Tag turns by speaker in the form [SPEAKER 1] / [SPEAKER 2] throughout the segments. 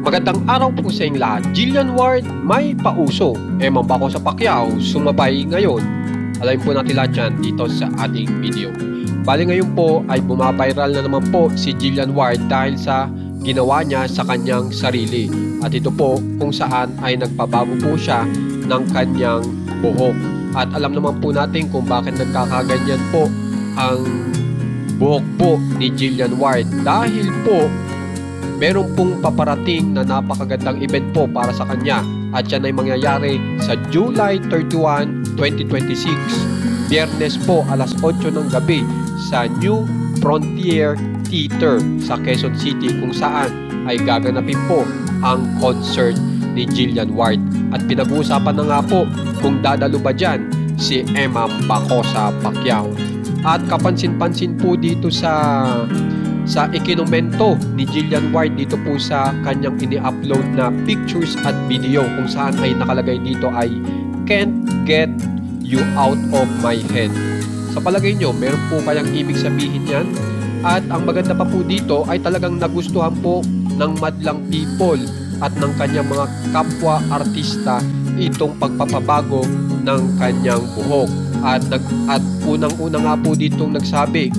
[SPEAKER 1] Magandang araw po sa inyong lahat. Jillian Ward may pauso. Eman ba ako sa Pacquiao sumabay ngayon? Alamin po natin lahat yan dito sa ating video. Bali ngayon po ay bumabiral na naman po si Jillian Ward dahil sa ginawa niya sa kanyang sarili. At ito po kung saan ay nagpabago po siya ng kanyang buhok. At alam naman po natin kung bakit nagkakaganyan po ang buhok po ni Jillian Ward. Dahil po meron pong paparating na napakagandang event po para sa kanya at yan ay mangyayari sa July 31, 2026 Biyernes po alas 8 ng gabi sa New Frontier Theater sa Quezon City kung saan ay gaganapin po ang concert ni Jillian Ward at pinag-uusapan na nga po kung dadalo ba dyan si Emma Bacosa Pacquiao at kapansin-pansin po dito sa ikinomento ni Jillian Ward dito po sa kanyang ini-upload na pictures at video kung saan ay nakalagay dito ay can't get you out of my head. Sa palagay nyo, meron po kayang ibig sabihin yan? At ang maganda pa po dito ay talagang nagustuhan po ng madlang people at ng kanyang mga kapwa artista itong pagpapabago ng kanyang buhok. At unang-una nga po ditong nagsabi,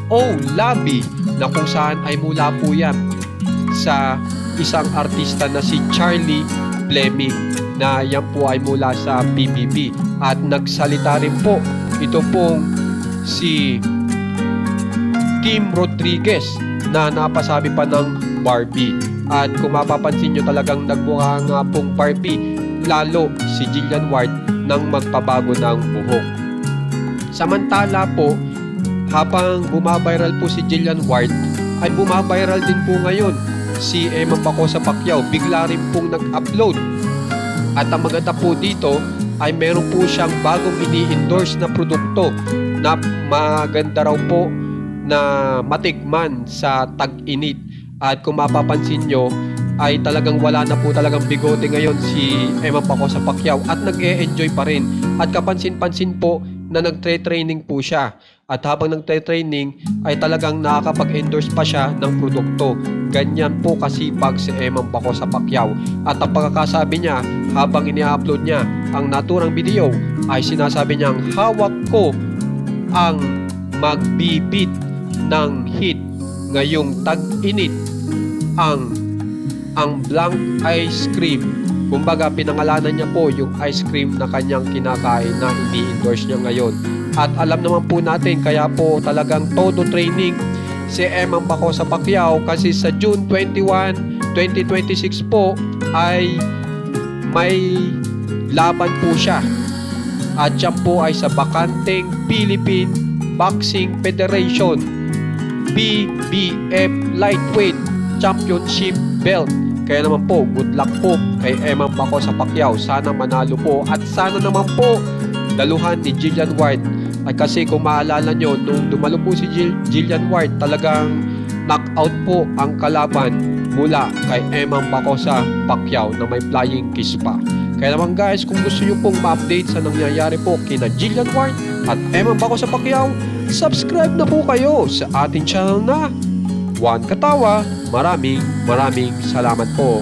[SPEAKER 1] Oh, Labi, na kung saan ay mula po yan sa isang artista na si Charlie Fleming na yan po ay mula sa PBB at nagsalita rin po ito pong si Kim Rodriguez na napasabi pa ng Barbie at kung mapapansin nyo talagang nagmukha nga pong Barbie lalo si Jillian Ward nang magpabago ng buhok. Samantala po habang bumabiral po si Jillian Ward, ay bumabiral din po ngayon si Emma Bacosa Pacquiao. Bigla rin pong nag-upload. At ang maganda po dito ay meron po siyang bagong ini-endorse na produkto na maganda raw po na matikman sa tag-init. At kung mapapansin nyo, ay talagang wala na po talagang bigote ngayon si Emma Bacosa Pacquiao at nag-e-enjoy pa rin. At kapansin-pansin po na nagtre-training po siya. At habang nagtre-training ay talagang nakakapag-endorse pa siya ng produkto. Ganyan po kasipag si Emma Bacosa Pacquiao. At ang pagkakasabi niya habang ini-upload niya ang naturang video ay sinasabi niyang hawak ko ang magbibit ng hit ngayong tag-init ang blank ice cream. Kumbaga pinangalanan niya po yung ice cream na kanyang kinakain na ini-endorse niya ngayon. At alam naman po natin kaya po talagang todo training si Emma Bacosa Pacquiao kasi sa June 21, 2026 po ay may laban po siya. At siya po ay sa bakanteng Philippine Boxing Federation BBF Lightweight Championship Belt. Kaya naman po, good luck po kay Emma Bacosa Pacquiao. Sana manalo po at sana naman po daluhan ni Jillian Ward. Ay kasi kung maalala nyo, nung dumalo po si Jillian Ward, talagang knockout po ang kalaban mula kay Emma Bacosa Pacquiao na may flying kiss pa. Kaya naman guys, kung gusto nyo pong ma-update sa nangyayari po kina Jillian Ward at Emma Bacosa Pacquiao, subscribe na po kayo sa ating channel na Juan Katawa. Maraming salamat po.